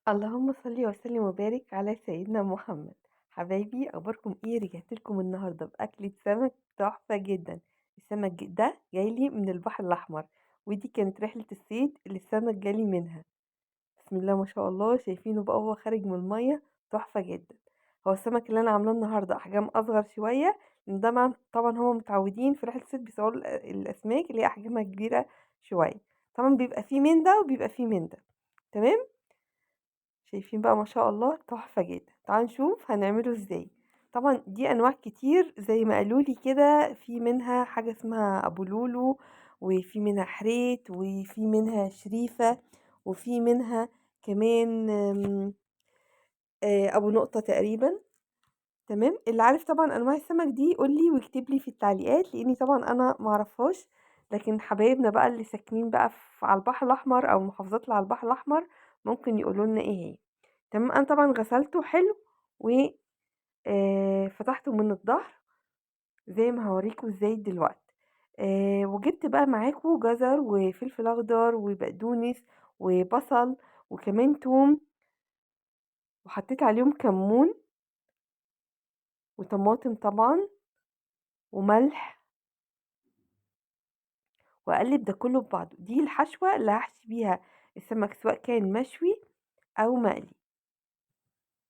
اللهم صل وسلم وبارك على سيدنا محمد. حبايبي اخباركم ايه؟ رجعت لكم النهارده باكله سمك تحفه جدا. السمك ده جاي لي من البحر الاحمر، ودي كانت رحله الصيد اللي السمك جالي منها. بسم الله ما شاء الله، شايفينه بقى وهو خارج من الميه، تحفه جدا. هو السمك اللي انا عاملاه النهارده احجام اصغر شويه، لان ده طبعا هما متعودين في رحله الصيد بيصوروا الاسماك اللي هي احجامها كبيره شويه. طبعا بيبقى فيه من ده وبيبقى فيه من ده. تمام. شايفين بقى ما شاء الله تحفة جدا. تعالوا نشوف هنعمله ازاي. طبعا دي انواع كتير زي ما قالولي كده، في منها حاجة اسمها ابو لولو، وفي منها حريت، وفي منها شريفة، وفي منها كمان ابو نقطة تقريبا. تمام. اللي عارف طبعا انواع السمك دي يقولي ويكتب لي في التعليقات، لاني طبعا انا معرفهاش. لكن حبايبنا بقى اللي ساكنين بقى على البحر الاحمر او المحافظات اللي على البحر الاحمر ممكن يقولوا لنا ايه هي. تمام. انا طبعا غسلته حلو و فتحته من الظهر زي ما هوريكم ازاي دلوقتي. وجبت بقى معاكم جزر وفلفل اخضر وبقدونس وبصل وكمان توم، وحطيت عليهم كمون وطماطم طبعا وملح، واقلب ده كله ببعضه. دي الحشوة اللي هحشي بيها السمك سواء كان مشوي او مقلي.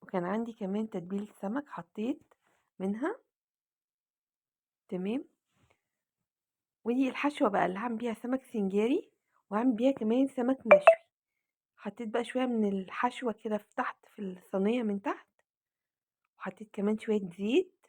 وكان عندي كمان تتبيلة سمك حطيت منها. تمام. ودي الحشوة بقى اللي هعمل بيها سمك سنجاري، وهعمل بيها كمان سمك مشوي. حطيت بقى شوية من الحشوة كده في تحت في الصينية من تحت، وحطيت كمان شوية زيت،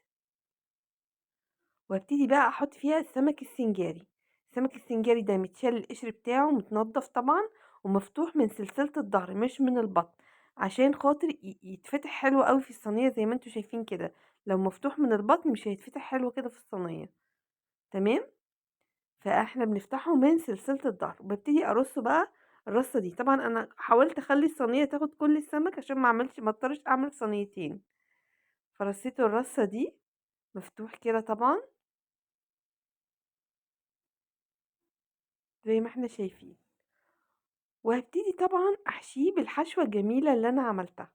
وابتدي بقى احط فيها السمك السنجاري. السمك السنجاري ده متشال القشر بتاعه، متنضف طبعا، ومفتوح من سلسلة الظهر مش من البطن، عشان خاطر يتفتح حلو قوي في الصينية زي ما انتوا شايفين كده. لو مفتوح من البطن مش هيتفتح حلو كده في الصينية. تمام. فاحنا بنفتحه من سلسلة الظهر، وببتدي ارصه بقى. الرصة دي طبعا انا حاولت اخلي الصينية تاخد كل السمك عشان ما اضطرش اعمل صينيتين. فرصيته الرصة دي مفتوح كده طبعا زي ما احنا شايفين. وهبتدي طبعا احشيه بالحشوة الجميلة اللي انا عملتها.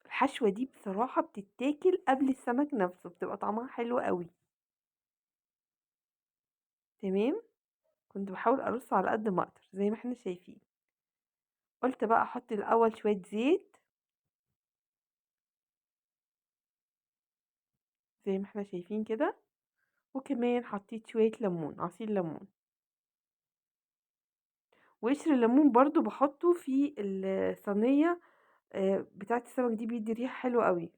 الحشوة دي بصراحة بتتاكل قبل السمك نفسه، بتبقى طعمها حلو قوي. تمام. كنت بحاول ارصه على قد ما اقدر زي ما احنا شايفين. قلت بقى احط الاول شوية زيت زي ما احنا شايفين كده، وكمان حطيت شوية ليمون، عصير ليمون. وقشر الليمون برضو بحطه في الصينية بتاعة السمك دي، بيدي ريحة حلوة قوي.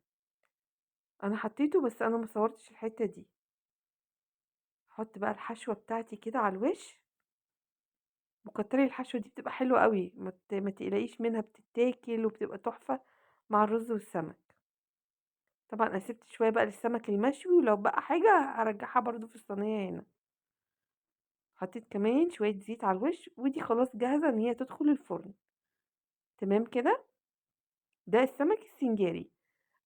انا حطيته بس انا مصورتش الحتة دي. احط بقى الحشوة بتاعتي كده على الوش. وكتري الحشوة دي بتبقى حلوة قوي، ما تقلقيش منها، بتتاكل وبتبقى تحفة مع الرز والسمك. طبعا انا سبت شوية بقى للسمك المشوي، ولو بقى حاجة هرجعها برضو في الصينية هنا. حطيت كمان شوية زيت على الوش، ودي خلاص جاهزة ان هي تدخل الفرن. تمام كده. ده السمك السنجاري.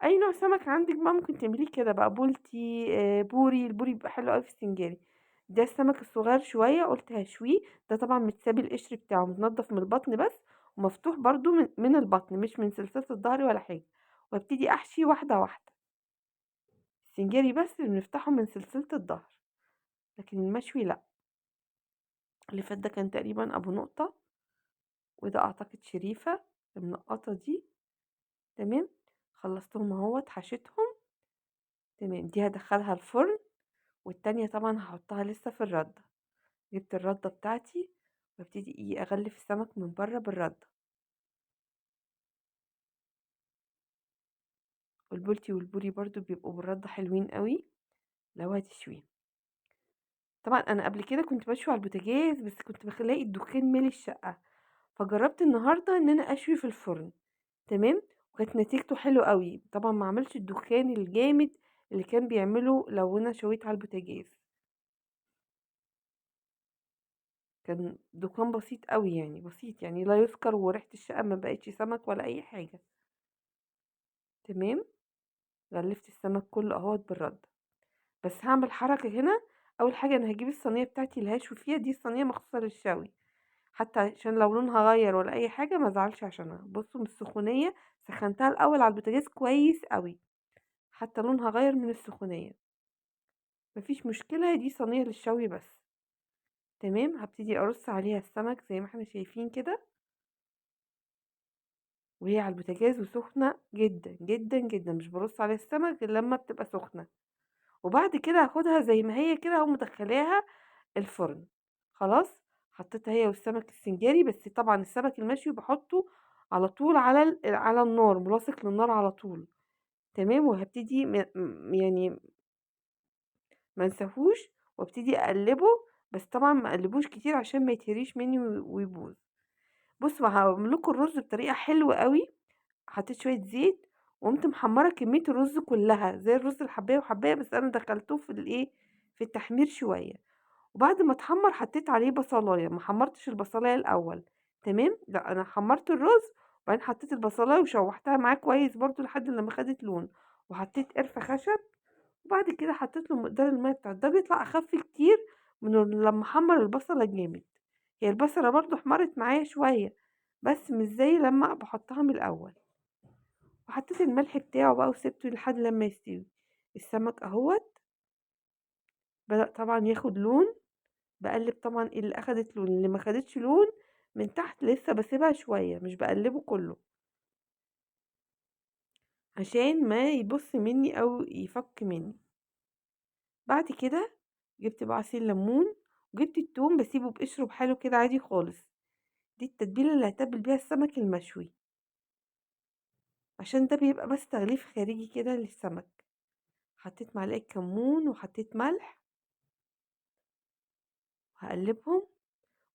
اي نوع سمك عندك بقى ممكن تعمليه كده بقى، بولتي بوري. البوري بيبقى حلو قوي في السنجاري. ده السمك الصغير شويه قلت هشويه. ده طبعا متسابي القشر بتاعه، متنضف من البطن بس، ومفتوح برضو من البطن مش من سلسله الظهر ولا حاجه. وابتدي احشي واحده واحده. السنجاري بس اللي بنفتحه من سلسله الظهر، لكن المشوي لا. اللي فات ده كان تقريبا ابو نقطه، وده اعتقد شريفه المنقطه دي. تمام. خلصتهم اهوت، حشيتهم. تمام. دي هدخلها الفرن، والتانية طبعا هحطها لسه في الردة. جبت الردة بتاعتي، وابتدي اغلف السمك من بره بالردة. والبولتي والبوري برضو بيبقوا بالردة حلوين قوي لو هتشويه. طبعا انا قبل كده كنت بشوي على البوتاجاز، بس كنت بلاقي الدخان مالي الشقة. فجربت النهاردة ان انا اشوي في الفرن. تمام. وكانت نتيجته حلو قوي. طبعا ما عملش الدخان الجامد اللي كان بيعمله لو انا شويت على البوتاجاز. كان دخان بسيط قوي، يعني بسيط، يعني لا يذكر، وريحة الشقة ما بقتش سمك ولا اي حاجة. تمام. غلفت السمك كله اهوت بالرد. بس هعمل حركة هنا. اول حاجة انا هجيب الصينية بتاعتي اللي هشوي فيها، دي الصينية مخصوصة للشوي. حتى عشان لو لونها غيّر ولا أي حاجة ما ازعلش عشانها. بُصّوا من السخونية سخّنتها الأول على البوتاجاز كويس أوي، حتى لونها غيّر من السخونية، ما فيش مشكلة، دي صينية للشوي بس. تمام، هابتدي أرُص عليها السمك زي ما إحنا شايفين كده، وهي على البوتاجاز وسخنة جدًا، جدًا، جدًا، مش بارُص عليها السمك غير لمّا بتبقى سخنة. وبعد كده هاخدها زي ما هي كده أقوم مدخلاها الفرن. خلاص، حطيتها هي والسمك السنجاري، بس طبعا السمك المشوي بحطه على طول على على النار، ملاصق للنار على طول. تمام، وهبتدي يعني ما انساهوش، وابتدي اقلبه، بس طبعا ما اقلبوش كتير عشان ما يتهريش مني ويبوظ. بصوا هعمل لكم الرز بطريقه حلوه قوي. حطيت شويه زيت وقمت محمره كميه الرز كلها زي الرز الحبايه وحبايه، بس انا دخلته في الايه، في التحمير شويه. وبعد ما اتحمر حطيت عليه بصلايه، ما حمرتش البصلايه الاول. تمام، لا انا حمرت الرز وبعدين حطيت البصلايه وشوحتها معاه كويس برضو لحد لما خدت لون. وحطيت قرفه خشب، وبعد كده حطيت له مقدار الميه بتاعه ده، بيطلع اخف كتير من لما احمر البصله جامد. هي البصله برضو احمرت معايا شويه، بس مش زي لما بحطها من الاول. وحطيت الملح بتاعه بقى وسبته لحد لما يستوي. السمك اهوت بدأ طبعا ياخد لون. باقلّب طبعًا اللي أخدت لون، اللي ما خدتش لون من تحت لسه باسيبها شوية، مش باقلّبه كلّه، عشان ما يبُص منّي أو يفك منّي. بعد كده جِبت بقى عصير ليمون، وجِبت التوم باسيبه بقشره بحاله كده عادي خالص. دي التتبيلة اللي هاتبّل بيها السمك المشوي، عشان ده بيبقى بس تغليف خارجي كده للسمك. حطيت معلقة كمون وحطيت ملح، وهاقلّبهم،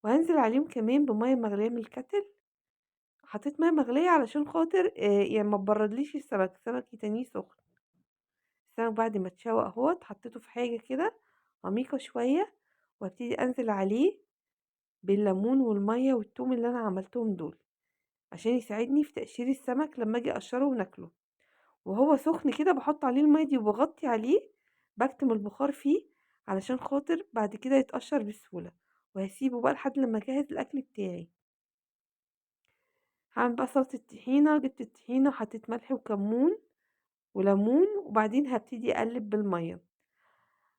وهانزل عليهم كمان بمَيّة مغلية من الكاتل. حطيت مَيّة مغلية علشان خاطر يعني ما تبردليش السمك، السمك يتنيه سخن. السمك بعد ما اتشوى أهوّة حطيته في حاجة كده عميقة شوية، وابتدي أنزل عليه بالليمون والمَيّة والتوم اللي أنا عملتهم دول، عشان يساعدني في تقشير السمك لمّا آجي أقشره وناكله. وهو سخن كده باحط عليه المَيّة دي وباغطي عليه، باكتم البخار فيه علشان خاطر بعد كده يتقشر بسهولة. وهاسيبه بقى لحد لمّا أجهز الأكل بتاعي. هاعمل بقى سلطة طحينة، جبت الطحينة وحطيت ملح وكمون وليمون، وبعدين هابتدي أقلّب بالمَيّة.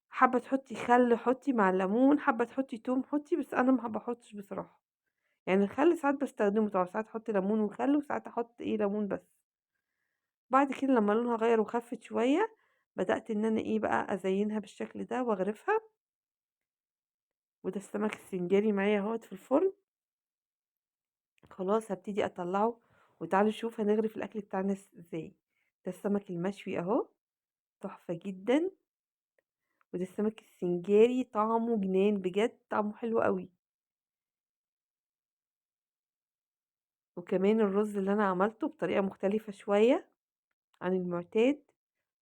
حابة تحطّي خل حطّي مع الليمون، حابة تحطّي توم حطّي، بس أنا ما باحطش بصراحة. يعني الخل ساعات باستخدمه طبعًا، ساعات أحط ليمون وخل وساعات أحط ليمون بس. بعد كده لمّا لونها غيّر وخفِّت شوية، بدأت إن أنا بقى أزيّنها بالشكل ده وأغرفها. وده السمك السنجاري معايا أهوّة في الفرن. خلاص هابتدي أطلّعه، وتعالوا نشوف هنغرف الأكل بتاعنا إزاي. ده السمك المشوي أهو، تحفة جدًا. وده السمك السنجاري طعمه جنان بجد، طعمه حلو أوي. وكمان الرز اللي أنا عملته بطريقة مختلفة شوية عن المعتاد،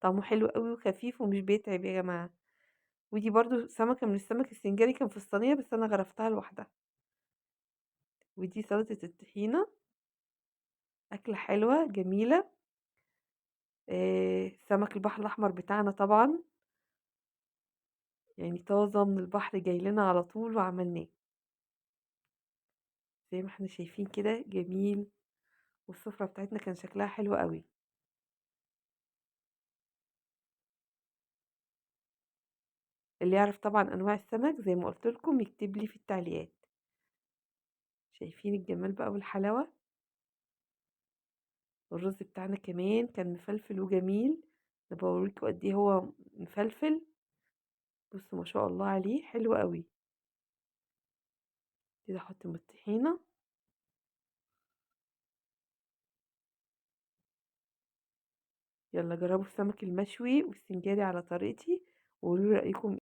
طعمه حلو أوي وخفيف ومش بيتعب يا جماعة. ودي برضه سمكة من السمك السنجاري كان في الصينية بس أنا غرفتها لوحدها. ودي سلطة الطحينة، أكلة حلوة جميلة. سمك البحر الأحمر بتاعنا طبعًا، يعني طازة من البحر جاي لنا على طول وعملناه. زي ما إحنا شايفين كده جميل، والسفرة بتاعتنا كان شكلها حلو أوي. اللي يعرف طبعًا أنواع السمك زي ما قُلت لكم يكتب لي في التعليقات. شايفين الجمال بقى والحلاوة؟ والرز بتاعنا كمان كان مفلفل وجميل، أنا باوريكم قد إيه هو مفلفل. بصوا ما شاء الله عليه حلو أوي. كده أحط من الطحينة. يلا جربوا السمك المشوي والسنجاري على طريقتي وقولوا لي رأيكم.